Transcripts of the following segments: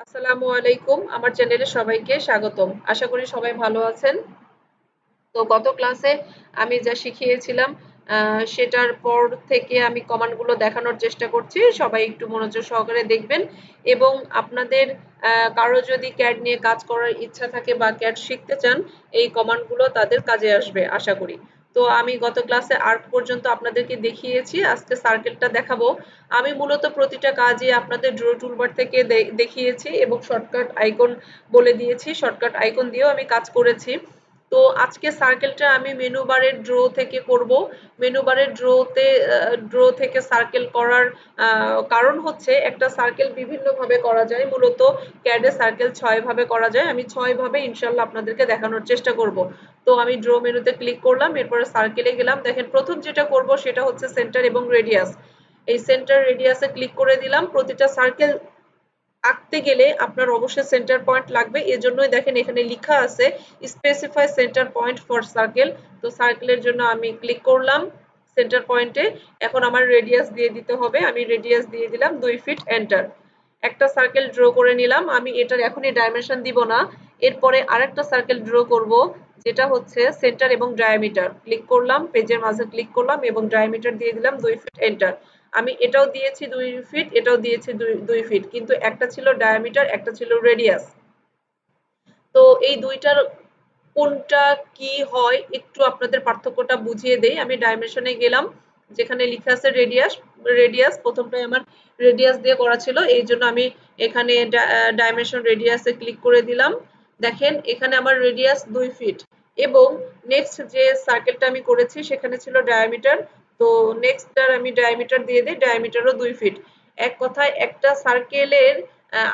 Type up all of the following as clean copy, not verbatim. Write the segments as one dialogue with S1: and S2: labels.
S1: আসসালামু আলাইকুম। আমার চ্যানেলে সবাইকে স্বাগতম। আশা করি সবাই ভালো আছেন। তো গত ক্লাসে আমি যা শিখিয়েছিলাম সেটার পর থেকে আমি কমান্ডগুলো দেখানোর চেষ্টা করছি। সবাই একটু মনোযোগ সহকারে দেখবেন এবং আপনাদের কারো যদি CAD নিয়ে কাজ করার ইচ্ছা থাকে বা CAD শিখতে চান, এই কমান্ডগুলো তাদের কাজে আসবে আশা করি। তো আমি গত ক্লাসে আর্ক পর্যন্ত আপনাদেরকে দেখিয়েছি, আজকে সার্কেলটা দেখাবো। আমি মূলত প্রতিটা কাজই আপনাদের ড্র টুলবার থেকে দেখিয়েছি এবং শর্টকাট আইকন বলে দিয়েছি, শর্টকাট আইকন দিয়েও আমি কাজ করেছি। তো আজকে সার্কেলটা আমি মেনু বারের ড্র থেকে করব। মেনু বারের ড্র থেকে সার্কেল করার কারণ হচ্ছে একটা সার্কেল বিভিন্নভাবে করা যায়। মূলত ক্যাডে সার্কেল ৬ ভাবে করা যায়। আমি ৬ ভাবে ইনশাল্লাহ আপনাদেরকে দেখানোর চেষ্টা করব। তো আমি ড্র মেনুতে ক্লিক করলাম, এরপরে সার্কেলে গেলাম। দেখেন প্রথম যেটা করব সেটা হচ্ছে সেন্টার এবং রেডিয়াস। এই সেন্টার রেডিয়াসে ক্লিক করে দিলাম। প্রতিটা সার্কেল আঁকতে গেলে আপনার অবশ্যই সেন্টার পয়েন্ট লাগবে, এজন্যই দেখেন এখানে লেখা আছে specify centre point for circle. তো সার্কেলের জন্য আমি ক্লিক করলাম সেন্টার পয়েন্টে। এখন আমার রেডিয়াস দিয়ে দিতে হবে, আমি রেডিয়াস দিয়ে দিলাম 2 ফিট, এন্টার। একটা সার্কেল ড্র করে নিলাম। আমি এটার এখনই ডাইমেনশন দিব না, এরপরে আরেকটা সার্কেল ড্র করব, যেটা হচ্ছে সেন্টার এবং ডায়ামিটার। ক্লিক করলাম, পেজের মাঝে ক্লিক করলাম এবং ডায়ামিটার দিয়ে দিলাম 2 ফিট, এন্টার। আমি এটাও দিয়েছি 2 ফিট, এটাও দিয়েছি 2 ফিট, কিন্তু একটা ছিল ডায়ামিটার, একটা ছিল রেডিয়াস। তো এই দুইটার কোনটা কি হয় একটু আপনাদের পার্থক্যটা বুঝিয়ে দেই। আমি ডাইমেনশনে গেলাম, যেখানে লেখা আছে রেডিয়াস। রেডিয়াস প্রথমটাই আমার রেডিয়াস দিয়ে করা ছিল, এই জন্য আমি এখানে ডাইমেনশন রেডিয়াসে ক্লিক করে দিলাম। দেখেন এখানে আমার রেডিয়াস 2 ফিট এবং নেক্সট যে সার্কেলটা আমি করেছি সেখানে ছিল ডায়ামিটার। তো নেক্সটটার আমি ডায়ামিটার দিয়ে দিই, ডায়ামিটারও 2 ফিট। এক কথায় একটা সার্কেলের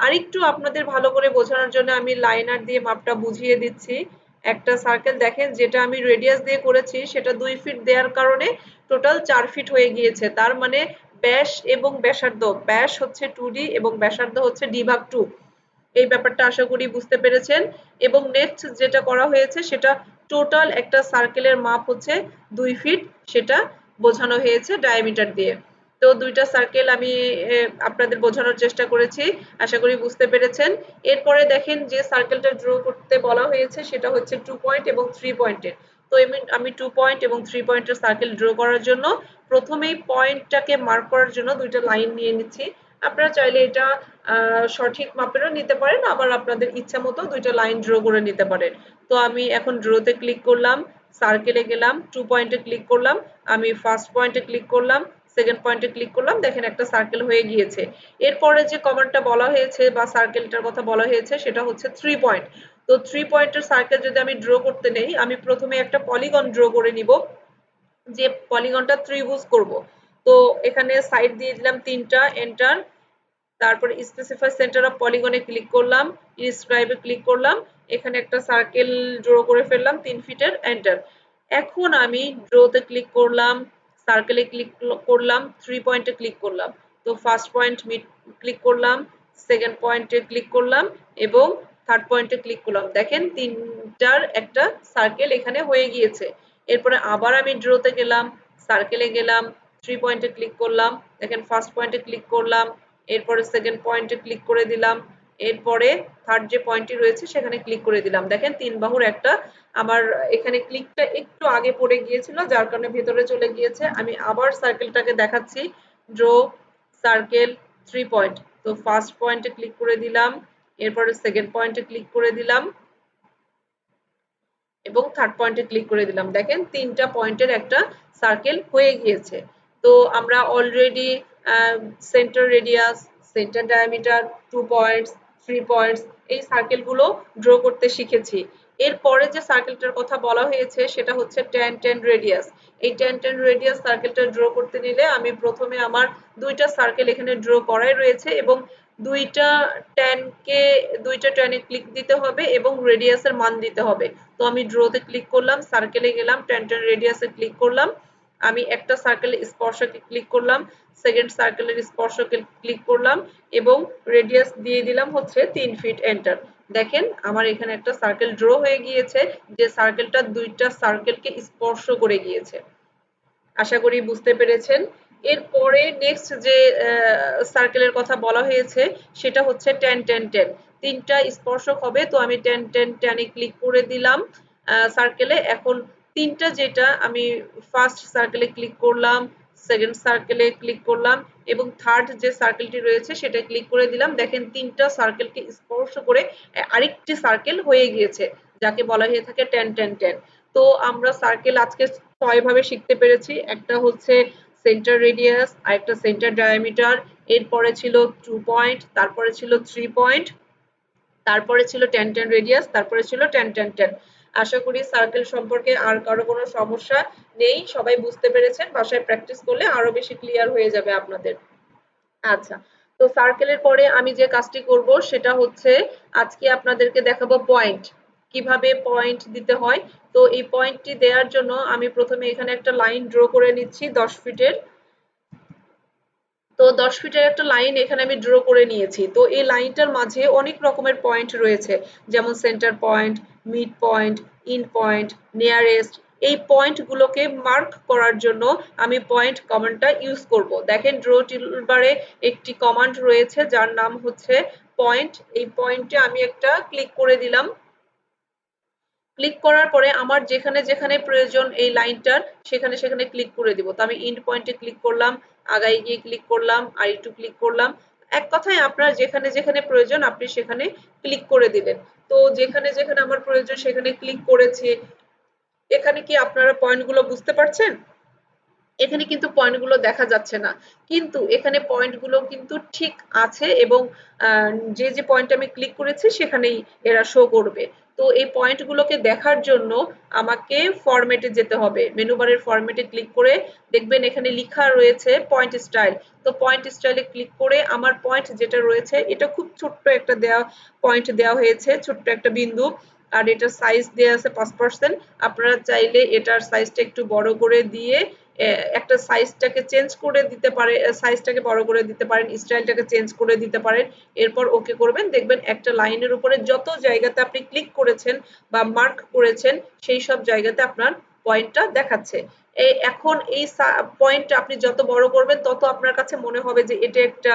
S1: আরেকটু আপনাদের ভালো করে বোঝানোর জন্য আমি লাইনার দিয়ে মাপটা বুঝিয়ে দিচ্ছি। একটা সার্কেল দেখেন, যেটা আমি রেডিয়াস দিয়ে করেছি সেটা 2 ফিট দেওয়ার কারণে টোটাল 4 ফিট হয়ে গিয়েছে। তার মানে ব্যাস এবং ব্যাসার্ধ, ব্যাস হচ্ছে 2D এবং ব্যাসার্ধ হচ্ছে D/2। এই ব্যাপারটা আশা করি বুঝতে পেরেছেন। এবং নেক্সট যেটা করা হয়েছে সেটা টোটাল একটা সার্কেলের মাপ হচ্ছে 2 ফিট, সেটা বোঝানো হয়েছে ডায়ামিটার দিয়ে। তো দুইটা সার্কেল আমি আপনাদের বোঝানোর চেষ্টা করেছি, আশা করি বুঝতে পেরেছেন। এরপরে দেখেন যে সার্কেলটা ড্র করতে বলা হয়েছে সেটা হচ্ছে 2 পয়েন্ট এবং 3 পয়েন্টের। তো আমি 2 পয়েন্ট এবং 3 পয়েন্টের সার্কেল ড্র করার জন্য প্রথমেই পয়েন্টটাকে মার্ক করার জন্য দুইটা লাইন নিয়ে নিচ্ছি। আপনারা চাইলে এটা সঠিক মাপেরও নিতে পারেন, আবার আপনাদের ইচ্ছা মতো দুইটা লাইন ড্র করে নিতে পারেন। তো আমি এখন ড্রতে ক্লিক করলাম, সার্কেলে গেলাম, 2 পয়েন্টে ক্লিক করলাম, আমি ফার্স্ট পয়েন্টে ক্লিক করলাম, সেকেন্ড পয়েন্টে ক্লিক করলাম, দেখেন একটা সার্কেল হয়ে গিয়েছে। এরপরে যে কমান্ডটা বলা হয়েছে বা সার্কেলটার কথা বলা হয়েছে সেটা হচ্ছে 3 পয়েন্ট। তো 3 পয়েন্টের সার্কেল যদি আমি ড্র করতে নেই, আমি প্রথমে একটা পলিগন ড্র করে নিব, যে পলিগনটা ত্রিভুজ করব। তো এখানে সাইড দিয়ে দিলাম 3টা, এন্টার। তারপরে স্পেসিফাই সেন্টার অফ পলিগনে ক্লিক করলাম, ইনস্ক্রাইবে ক্লিক করলাম, এখানে একটা সার্কেল ড্র করে ফেললাম 3 ফিটের, এন্টার। এখন আমি ড্রতে ক্লিক করলাম, সার্কেলে ক্লিক করলাম, 3 পয়েন্টে ক্লিক করলাম। তো ফার্স্ট পয়েন্ট ক্লিক করলাম, সেকেন্ড পয়েন্টে ক্লিক করলাম এবং থার্ড পয়েন্টে ক্লিক করলাম। দেখেন তিনটার একটা সার্কেল এখানে হয়ে গিয়েছে। এরপরে আবার আমি ড্রতে গেলাম, সার্কেলে গেলাম, 3 পয়েন্টে ক্লিক করলাম, দেখেন ফার্স্ট পয়েন্টে ক্লিক করলাম, এরপরে সেকেন্ড পয়েন্টে ক্লিক করে দিলাম, এরপরে থার্ড যে পয়েন্টটি রয়েছে সেখানে ক্লিক করে দিলাম। দেখেন 3 বাহুর একটা, আমার এখানে ক্লিকটা একটু আগে পড়ে গিয়েছিল যার কারণে ভেতরে চলে গিয়েছে। আমি আবার সার্কেলটাকে দেখাচ্ছি, ড্র, সার্কেল, 3 পয়েন্ট। তো ফার্স্ট পয়েন্টে ক্লিক করে দিলাম, এরপরে সেকেন্ড পয়েন্টে ক্লিক করে দিলাম এবং থার্ড পয়েন্টে ক্লিক করে দিলাম। দেখেন 3টা পয়েন্টের একটা সার্কেল হয়ে গিয়েছে। তো আমরা already centre radius, centre diameter, 2 points, 3 points এই সার্কেলগুলো ড্র করতে শিখেছি। এরপরে যে সার্কেলটার কথা বলা হয়েছে সেটা হচ্ছে tan tan রেডিয়াস। এই tan tan রেডিয়াস সার্কেলটা ড্র করতে নিলে আমি প্রথমে আমার দুইটা সার্কেল এখানে ড্র করাই রয়েছে এবং দুইটা ট্যানকে দুইটা ট্যানে ক্লিক দিতে হবে এবং রেডিয়াসের মান দিতে হবে। তো আমি ড্রতে ক্লিক করলাম, সার্কেলে গেলাম, ট্যান ট্যান রেডিয়াসে ক্লিক করলাম, আমি একটা সার্কেলে স্পর্শকে ক্লিক করলাম, সেকেন্ড সার্কেলের স্পর্শকে ক্লিক করলাম এবং রেডিয়াস দিয়ে দিলাম হচ্ছে 3 ফিট, এন্টার। দেখেন আমার এখানে একটা সার্কেল ড্র হয়ে গিয়েছে, যে সার্কেলটা দুইটা সার্কেলকে স্পর্শ করে গিয়েছে। আশা করি বুঝতে পেরেছেন। এরপরে নেক্সট যে সার্কেলের কথা বলা হয়েছে সেটা হচ্ছে 10 10 10, তিনটা স্পর্শক হবে। তো আমি 10 10 10 এ ক্লিক করে দিলাম সার্কেলে। এখন তিনটা যেটা আমি ফার্স্ট সার্কেলে ক্লিক করলাম, সেকেন্ড সার্কেলে ক্লিক করলাম এবং থার্ড যে সার্কেলটি রয়েছে সেটা ক্লিক করে দিলাম। দেখেন তিনটা সার্কেলকে স্পর্শ করে আরেকটি সার্কেল হয়ে গিয়েছে, যাকে বলা হয়ে থাকে 10 10 10। তো আমরা সার্কেল আজকে ৬ ভাবে শিখতে পেরেছি। একটা হচ্ছে সেন্টার রেডিয়াস, আরেকটা সেন্টার ডায়ামিটার, এরপরে ছিল 2 পয়েন্ট, তারপরে ছিল 3 পয়েন্ট, তারপরে ছিল 10 10 রেডিয়াস, তারপরে ছিল 10 10 10। আশা করি সার্কেল সম্পর্কে আর কারো কোনো সমস্যা নেই, সবাই বুঝতে পেরেছেন। বাসায় প্র্যাকটিস করলে আরো বেশি ক্লিয়ার হয়ে যাবে আপনাদের। আচ্ছা, তো সার্কেলের পরে আমি যে কাজটি করব সেটা হচ্ছে আজকে আপনাদেরকে দেখাবো পয়েন্ট, কিভাবে পয়েন্ট দিতে হয়। তো এই পয়েন্টটি দেওয়ার জন্য আমি প্রথমে এখানে একটা লাইন ড্র করে নিচ্ছি 10 ফিটের। তো 10 ফিটের একটা লাইন এখানে আমি ড্র করে নিয়েছি। তো এই লাইনটার মাঝে অনেক রকমের পয়েন্ট রয়েছে, যেমন centre point, mid point, in point, nearest. এই পয়েন্টগুলোকে মার্ক করার জন্য আমি পয়েন্ট কমান্ডটা ইউজ করব। দেখেন ড্র টুলবারে একটি কমান্ড রয়েছে যার নাম হচ্ছে পয়েন্ট। এই পয়েন্টে আমি একটা ক্লিক করে দিলাম। ক্লিক করার পরে আমার যেখানে যেখানে প্রয়োজন এই লাইনটার সেখানে সেখানে ক্লিক করে দিব। তো আমি ইন্ড পয়েন্টে ক্লিক করলাম, আগায় গিয়ে ক্লিক করলাম, আর একটু ক্লিক করলাম। এক কথায় আপনার যেখানে যেখানে প্রয়োজন আপনি সেখানে ক্লিক করে দিলেন। তো যেখানে যেখানে আমার প্রয়োজন সেখানে ক্লিক করেছি। এখানে কি আপনারা পয়েন্টগুলো বুঝতে পারছেন? এখানে কিন্তু পয়েন্টগুলো দেখা যাচ্ছে না, কিন্তু এখানে পয়েন্টগুলো কিন্তু ঠিক আছে এবং যে যে পয়েন্ট আমি ক্লিক করেছি সেখানেই এরা শো করবে। তো এই পয়েন্টগুলোকে দেখার জন্য আমাকে ফরম্যাটে যেতে হবে। মেনু বারের ফরম্যাটে ক্লিক করে দেখবেন এখানে লেখা রয়েছে পয়েন্ট স্টাইল। তো পয়েন্ট স্টাইলে ক্লিক করে আমার পয়েন্ট যেটা রয়েছে এটা খুব ছোট্ট একটা দেওয়া পয়েন্ট দেওয়া হয়েছে, ছোট্ট একটা বিন্দু। আর এটার সাইজ দেওয়া আছে 5%। আপনারা চাইলে এটার সাইজটা একটু বড় করে দিয়ে একটা সাইজটাকে চেঞ্জ করে দিতে পারে, সাইজটাকে বড় করে দিতে পারেন, স্টাইলটাকে চেঞ্জ করে দিতে পারেন। এরপর ওকে করবেন, দেখবেন একটা লাইনের উপরে যত জায়গাতে আপনি ক্লিক করেছেন বা মার্ক করেছেন সেই সব জায়গাতে আপনার পয়েন্টটা দেখাচ্ছে। এখন এই পয়েন্টটা আপনি যত বড় করবেন তত আপনার কাছে মনে হবে যে এটা একটা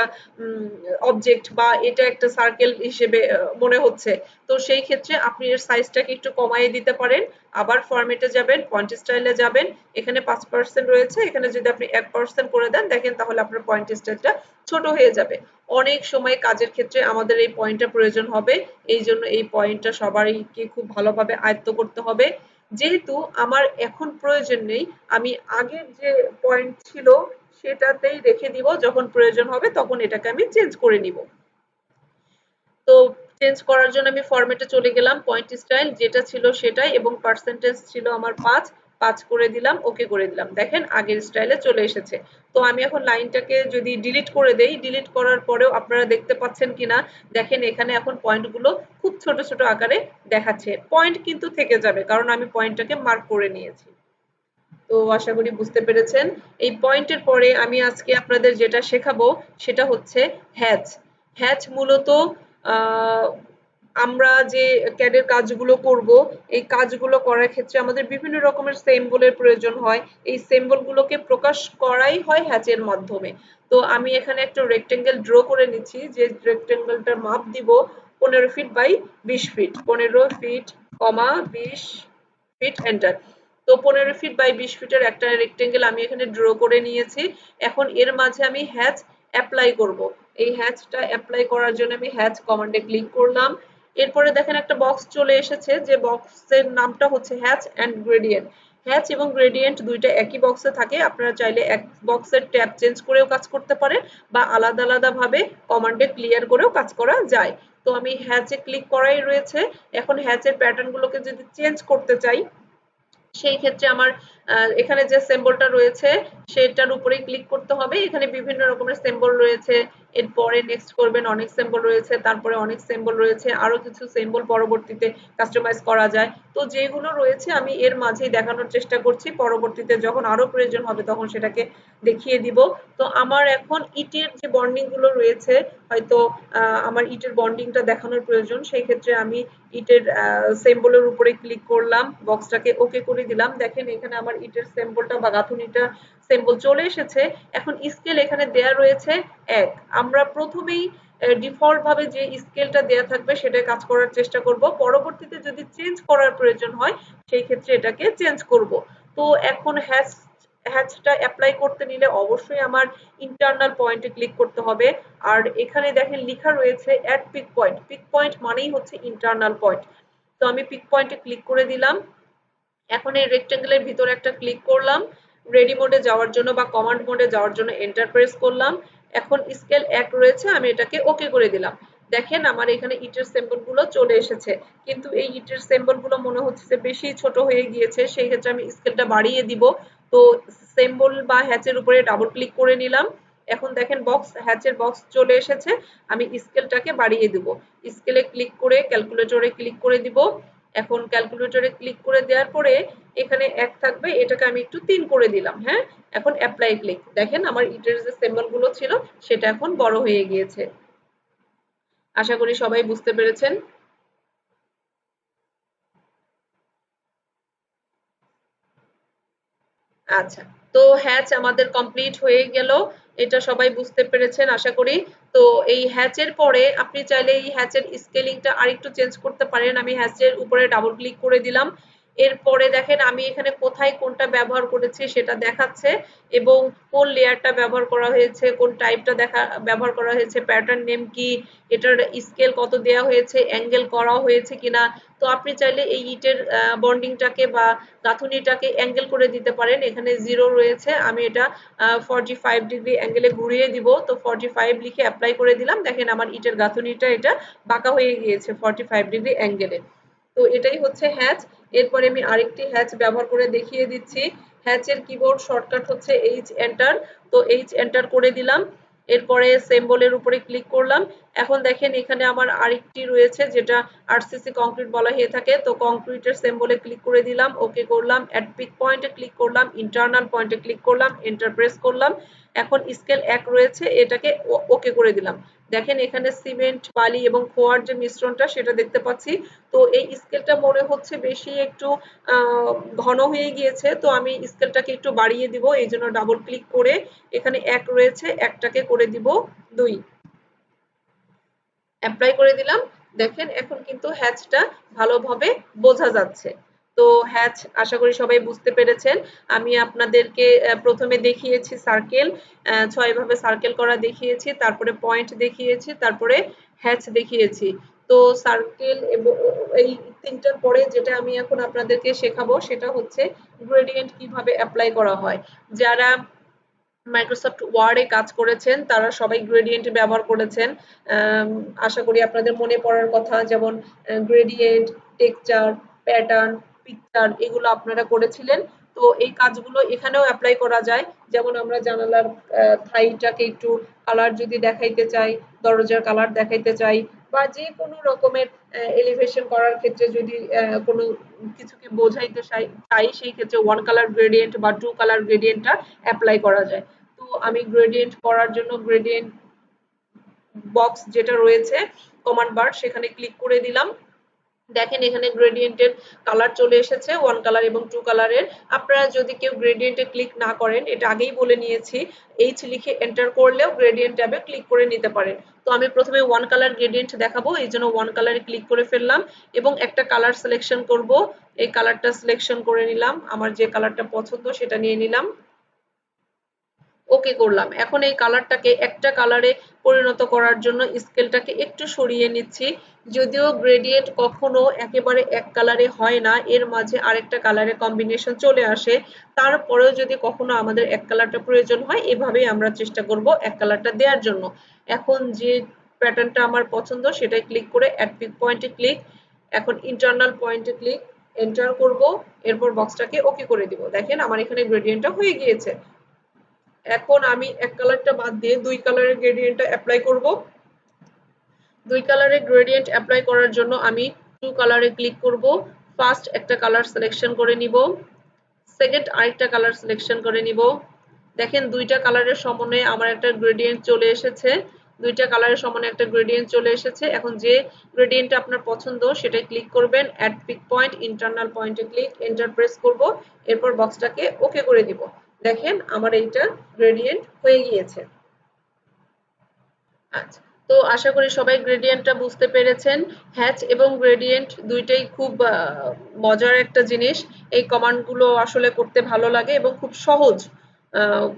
S1: অবজেক্ট বা এটা একটা সার্কেল হিসেবে মনে হচ্ছে। তো সেই ক্ষেত্রে আপনি এর সাইজটাকে একটু কমাইয়ে দিতে পারেন। আবার ফরম্যাটে যাবেন, পয়েন্ট স্টাইলে যাবেন, এখানে 5% রয়েছে, এখানে যদি আপনি 1% করে দেন দেখেন তাহলে আপনার পয়েন্ট স্টাইলটা ছোট হয়ে যাবে। অনেক সময় কাজের ক্ষেত্রে আমাদের এই পয়েন্টটা প্রয়োজন হবে, এই জন্য এই পয়েন্টটা সবাইকে খুব ভালোভাবে আয়ত্ত করতে হবে। যেহেতু আমার এখন প্রয়োজন নেই, আমি আগের যে পয়েন্ট ছিল সেটাতেই রেখে দিব, যখন প্রয়োজন হবে তখন এটাকে আমি চেঞ্জ করে নিব। তো চেঞ্জ করার জন্য আমি ফরম্যাটে চলে গেলাম, পয়েন্ট স্টাইল যেটা ছিল সেটাই এবং পার্সেন্টেজ ছিল আমার 5 করে দিলাম, ওকে করে দিলাম। দেখেন আগের স্টাইলে চলে এসেছে। তো আমি এখন লাইনটাকে যদি ডিলিট করে দেই, ডিলিট করার পরেও আপনারা দেখতে পাচ্ছেন কিনা দেখেন এখানে এখন পয়েন্টগুলো খুব ছোট ছোট আকারে দেখাচ্ছে। পয়েন্ট কিন্তু থেকে যাবে কারণ আমি পয়েন্টটাকে মার্ক করে নিয়েছি। তো আশা করি বুঝতে পেরেছেন। এই পয়েন্টের পরে আমি আজকে আপনাদের যেটা শেখাবো সেটা হচ্ছে হ্যাচ। হ্যাচ মূলত আহ, আমরা যে CAD এর কাজগুলো করব, এই কাজগুলো করার ক্ষেত্রে আমাদের বিভিন্ন রকমের সিম্বলের প্রয়োজন হয়। এই সিম্বলগুলোকে প্রকাশ করাই হয় হ্যাচের মাধ্যমে। তো আমি এখানে একটা রেক্টেঙ্গেল ড্র করে নিচ্ছি, যে রেক্টেঙ্গেলটার মাপ দিব 15 feet by 20 feet. 15 feet, 20 feet, enter. তো 15 ফিট বাই 20 ফিটের একটা রেক্টেঙ্গেল আমি এখানে ড্র করে নিয়েছি। এখন এর মাঝে আমি হ্যাচ অ্যাপ্লাই করব। এই হ্যাচটা অ্যাপ্লাই করার জন্য আমি হ্যাচ কমান্ডে ক্লিক করলাম। এরপরে দেখেন একটা বক্স চলে এসেছে, যে বক্সের নামটা হচ্ছে হ্যাচ অ্যান্ড গ্রেডিয়েন্ট। হ্যাচ এবং গ্রেডিয়েন্ট দুইটা একই বক্সে থাকে। আপনারা চাইলে এক বক্সের ট্যাব চেঞ্জ করেও কাজ করতে পারেন বা আলাদা আলাদা ভাবে কমান্ডে ক্লিয়ার করেও কাজ করা যায়। তো আমি হ্যাচে ক্লিক করাই রয়েছে। এখন হ্যাচের প্যাটার্নগুলোকে যদি চেঞ্জ করতে চাই সেই ক্ষেত্রে আমার এখানে যে সিম্বলটা রয়েছে সেটার উপরেই ক্লিক করতে হবে। এখানে বিভিন্ন রকমের সিম্বল রয়েছে। এরপরে নেক্সট করবেন, অনেক সিম্বল রয়েছে, তারপরে অনেক সিম্বল রয়েছে, আরো কিছু সিম্বল পরবর্তীতে কাস্টমাইজ করা যায়। তো যেগুলো রয়েছে আমি এর মাঝেই দেখানোর চেষ্টা করছি, পরবর্তীতে যখন আরো প্রয়োজন হবে তখন সেটাকে দেখিয়ে দিব। তো আমার এখন ইটের যে বন্ডিং গুলো রয়েছে, হয়তো আমার ইটের বন্ডিংটা দেখানোর প্রয়োজন, সেই ক্ষেত্রে আমি ইটের সিম্বলের উপরে ক্লিক করলাম, বক্সটাকে ওকে করে দিলাম। দেখেন এখানে আমার ইটের সিম্বলটা বা গাঁথুনিটা সিম্বল চলে এসেছে। এখন স্কেল এখানে দেয়া রয়েছে ১। আমরা প্রথমেই ডিফল্ট ভাবে যে স্কেলটা দেয়া থাকবে সেটায় কাজ করার চেষ্টা করব। পরবর্তীতে যদি চেঞ্জ করার প্রয়োজন হয় সেই ক্ষেত্রে এটাকে চেঞ্জ করব। তো এখন হ্যাচটা অ্যাপ্লাই করতে নিলে অবশ্যই আমার ইন্টারনাল পয়েন্টে ক্লিক করতে হবে। আর এখানে দেখেন লেখা রয়েছে add pick point. Pick point মানেই হচ্ছে ইন্টারনাল পয়েন্ট। তো আমি পিক পয়েন্টে ক্লিক করে দিলাম। এখন এই রেক্টেঙ্গেলের ভিতরে একটা ক্লিক করলাম। রেডি মোডে যাওয়ার জন্য বা কমান্ড মোডে যাওয়ার জন্য এন্টার প্রেস করলাম। এখন স্কেল ১ রয়েছে, আমি এটাকে ওকে করে দিলাম। দেখেন আমার এখানে ইটের সিম্বল গুলো চলে এসেছে, কিন্তু এই ইটের সিম্বল গুলো মনে হচ্ছে যে বেশি ছোট হয়ে গিয়েছে, সেই ক্ষেত্রে আমি স্কেলটা বাড়িয়ে দিব। তো সিম্বল বা হ্যাচের উপরে ডাবল ক্লিক করে নিলাম। এখন দেখেন হ্যাচের বক্স চলে এসেছে। আমি স্কেলটাকে বাড়িয়ে দিব। স্কেলে ক্লিক করে ক্যালকুলেটরে ক্লিক করে দিব। এখন ক্যালকুলেটরে ক্লিক করে দেওয়ার পরে এখানে ১ থাকবে, এটাকে আমি একটু ৩ করে দিলাম। হ্যাঁ, এখন অ্যাপ্লাই ক্লিক। দেখেন আমার ইটের যে সিম্বল গুলো ছিল সেটা এখন বড় হয়ে গিয়েছে। আশা করি সবাই বুঝতে পেরেছেন। আচ্ছা, তো হ্যাচ আমাদের কমপ্লিট হয়ে গেল। এটা সবাই বুঝতে পেরেছেন আশা করি। তো এই হ্যাচের পরে আপনি চাইলে এই হ্যাচের স্কেলিংটা আরেকটু চেঞ্জ করতে পারেন। আমি হ্যাচের উপরে ডাবল ক্লিক করে দিলাম। এরপরে দেখেন আমি এখানে কোথায় কোনটা ব্যবহার করেছি সেটা দেখাচ্ছে, এবং কোন লেয়ারটা ব্যবহার করা হয়েছে, কোন টাইপটা ব্যবহার করা হয়েছে, প্যাটার্ন নেম কি, এটার স্কেল কত দেওয়া হয়েছে, অ্যাঙ্গেল করা হয়েছে কিনা। তো আপনি চাইলে এই ইটের বন্ডিংটাকে বা গাঁথুনিটাকে অ্যাঙ্গেল করে দিতে পারেন। এখানে 0 রয়েছে, আমি এটা 45 ডিগ্রি অ্যাঙ্গেলে ঘুরিয়ে দিব। তো 45 লিখে অ্যাপ্লাই করে দিলাম। দেখেন আমার ইটের গাঁথুনিটা এটা বাঁকা হয়ে গিয়েছে 45 ডিগ্রি অ্যাঙ্গেলে। তো এটাই হচ্ছে হ্যাচ। এরপরে আমি আরেকটি হ্যাচ ব্যবহার করে দেখিয়ে দিচ্ছি। হ্যাচের কিবোর্ড শর্টকাট হচ্ছে এইচ এন্টার। তো এইচ এন্টার করে দিলাম। এরপরে সিম্বলের উপরে ক্লিক করলাম। এখন দেখেন এখানে আমার আরেকটি রয়েছে যেটা আরসিসি কংক্রিট বলা হয়ে থাকে। তো কংক্রিটের সিম্বলে ক্লিক করে দিলাম, ওকে করলাম, অ্যাড পিক পয়েন্টে ক্লিক করলাম, ইন্টারনাল পয়েন্টে ক্লিক করলাম, এন্টার প্রেস করলাম। এখন স্কেল ১ রয়েছে, এটাকে ওকে করে দিলাম। দেখেন এখানে সিমেন্ট, বালি এবং খোয়ার যে মিশ্রণটা সেটা দেখতে পাচ্ছি। তো এই স্কেলটা মনে হচ্ছে বেশি একটু ঘন হয়ে গিয়েছে। তো আমি স্কেলটাকে একটু বাড়িয়ে দিব। এই জন্য ডাবল ক্লিক করে এখানে ১ রয়েছে, ১টাকে করে দিব ২। অ্যাপ্লাই করে দিলাম। দেখেন এখন কিন্তু হ্যাচটা ভালোভাবে বোঝা যাচ্ছে। তো হ্যাচ আশা করি সবাই বুঝতে পেরেছেন। আমি আপনাদেরকে প্রথমে দেখিয়েছি সার্কেল, ৬ ভাবে সার্কেল করা দেখিয়েছি, তারপরে পয়েন্ট দেখিয়েছি, তারপরে হ্যাচ দেখিয়েছি। তো সার্কেল এবং এই ৩টার পরে যেটা আমি এখন আপনাদেরকে শেখাবো সেটা হচ্ছে গ্রেডিয়েন্ট কিভাবে এপ্লাই করা হয়। যারা মাইক্রোসফট ওয়ার্ডে কাজ করেছেন তারা সবাই গ্রেডিয়েন্ট ব্যবহার করেছেন। আশা করি আপনাদের মনে পড়ার কথা, যেমন গ্রেডিয়েন্ট, টেক্সচার, প্যাটার্ন, পিকচার এগুলো আপনারা করেছিলেন। তো এই কাজগুলো এখানেও অ্যাপ্লাই করা যায়। যেমন আমরা জানালার থাইটাকে একটু কালার যদি দেখাইতে চাই, দরজার কালার দেখাইতে চাই, বা যে কোনো রকমের এলিভেশন করার ক্ষেত্রে যদি কোনো কিছুকে বোঝাইতে চাই সেই ক্ষেত্রে ওয়ান কালার গ্রেডিয়েন্ট বা টু কালার গ্রেডিয়েন্টটা অ্যাপ্লাই করা যায়। তো আমি গ্রেডিয়েন্ট করার জন্য গ্রেডিয়েন্ট বক্স যেটা রয়েছে কমান্ড বার সেখানে ক্লিক করে দিলাম। দেখেন এখানে গ্রেডিয়েন্টের কালার চলে এসেছে, ওয়ান কালার এবং টু কালারের। আপনারা যদি কেউ গ্রেডিয়েন্টে ক্লিক না করেন, এটা আগেই বলে নিয়েছি, এইচ লিখে এন্টার করলেও গ্রেডিয়েন্ট ট্যাবে ক্লিক করে নিতে পারেন। তো আমি প্রথমে ওয়ান কালার গ্রেডিয়েন্ট দেখাবো, এই জন্য ওয়ান কালারে ক্লিক করে ফেললাম এবং একটা কালার সিলেকশন করব। এই কালারটা সিলেকশন করে নিলাম, আমার যে কালারটা পছন্দ সেটা নিয়ে নিলাম, ওকে করলাম। এখন এই কালারটাকে একটা কালারে পরিণত করার জন্য স্কেলটাকে একটু সরিয়ে নিচ্ছি। যদিও গ্রেডিয়েন্ট কখনো একেবারে এক কালারে হয় না, এর মাঝে আরেকটা কালারের কম্বিনেশন চলে আসে। তারপরেও যদি কখনো আমাদের এক কালারটা প্রয়োজন হয়, এভাবেই আমরা চেষ্টা করব এক কালারটা দেওয়ার জন্য। এখন যে প্যাটার্নটা আমার পছন্দ সেটাই ক্লিক করে অ্যাড পিক পয়েন্টে ক্লিক, এখন ইন্টারনাল পয়েন্টে ক্লিক, এন্টার করব, এরপর বক্সটাকে ওকে করে দিব। দেখেন আমার এখানে গ্রেডিয়েন্টটা হয়ে গিয়েছে। এখন আমি এক কালারটা বাদ দিয়ে দুই কালারের গ্রেডিয়েন্টটা অ্যাপ্লাই করব। দুই কালারের গ্রেডিয়েন্ট অ্যাপ্লাই করার জন্য আমি টু কালারে ক্লিক করব। ফার্স্ট একটা কালার সিলেকশন করে নিব, সেকেন্ড আরেকটা কালার সিলেকশন করে নিব। দেখেন দুইটা কালারের সমন্বয়ে আমার একটা গ্রেডিয়েন্ট চলে এসেছে। দুইটা কালারের সমানে একটা গ্রেডিয়েন্ট চলে এসেছে। এখন যে গ্রেডিয়েন্টটা আপনার পছন্দ সেটাই ক্লিক করবেন, অ্যাড পিক পয়েন্ট, ইন্টারনাল পয়েন্টে ক্লিক, এন্টার প্রেস করব, এরপর বক্সটাকে ওকে করে দিব। দেখেন আমার এইটা গ্রেডিয়েন্ট হয়ে গিয়েছে। আচ্ছা, তো আশা করি সবাই গ্রেডিয়েন্টটা বুঝতে পেরেছেন। হ্যাচ এবং গ্রেডিয়েন্ট দুইটাই খুব মজার একটা জিনিস। এই কমান্ডগুলো আসলে করতে ভালো লাগে এবং খুব সহজ। আহ,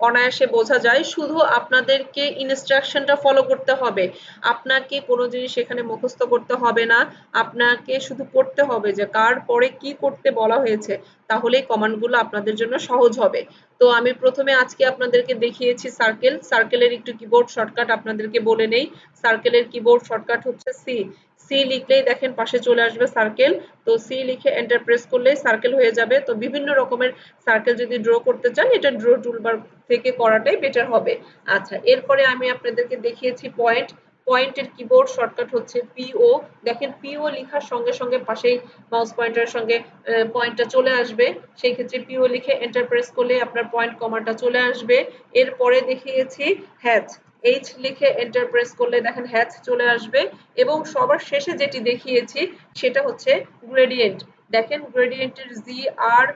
S1: অনায়াসে বোঝা যায়, শুধু আপনাদেরকে ইনস্ট্রাকশনটা ফলো করতে হবে। আপনাকে কোনো জিনিস এখানে মুখস্থ করতে হবে না, আপনাকে শুধু পড়তে হবে যে কার পরে কি করতে বলা হয়েছে, তাহলেই কমান্ডগুলো আপনাদের জন্য সহজ হবে। তো আমি প্রথমে আজকে আপনাদেরকে দেখিয়েছি সার্কেল। সার্কেলের একটু কিবোর্ড শর্টকাট আপনাদেরকে বলে নেই। সার্কেলের কিবোর্ড শর্টকাট হচ্ছে সি। সি লিখলেই দেখেন পাশে চলে আসবে সার্কেল। তো সি লিখে এন্টার প্রেস করলেই সার্কেল হয়ে যাবে। তো বিভিন্ন রকমের সার্কেল যদি ড্র করতে চান, এটা ড্র টুলবার থেকে করাটাই বেটার হবে। আচ্ছা, এরপরে আমি আপনাদেরকে দেখিয়েছি পয়েন্ট। পয়েন্টের কিবোর্ড শর্টকাট হচ্ছে পিও। দেখেন পিও লেখার সঙ্গে সঙ্গে পাশেই মাউস পয়েন্টারের সঙ্গে পয়েন্টটা চলে আসবে। সেই ক্ষেত্রে পিও লিখে এন্টার প্রেস করলে আপনার পয়েন্ট কমাটা চলে আসবে। এরপরে দেখিয়েছি হ্যাচ। এইচ লিখে এন্টার প্রেস করলে দেখেন হ্যাচ চলে আসবে। এবং সবার শেষে যেটি দেখিয়েছি সেটা হচ্ছে গ্রেডিয়েন্ট। দেখেন গ্রেডিয়েন্টের জি আর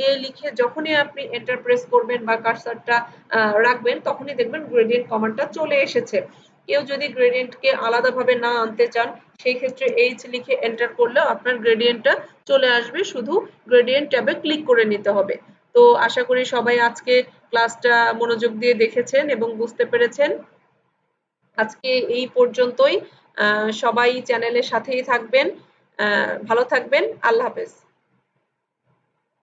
S1: এ লিখে যখনই আপনি এন্টার প্রেস করবেন বা কার্সারটা রাখবেন, তখনই দেখবেন গ্রেডিয়েন্ট কমান্ডটা চলে এসেছে। কেউ যদি গ্রেডিয়েন্টকে আলাদাভাবে না আনতে চান, সেই ক্ষেত্রে এইচ লিখে এন্টার করলেও আপনার গ্রেডিয়েন্টটা চলে আসবে, শুধু গ্রেডিয়েন্ট ট্যাবে ক্লিক করে নিতে হবে। তো আশা করি সবাই আজকে ক্লাসটা মনোযোগ দিয়ে দেখেছেন এবং বুঝতে পেরেছেন। আজকে এই পর্যন্তই। সবাই চ্যানেলের সাথেই থাকবেন। ভালো থাকবেন। আল্লাহ হাফেজ।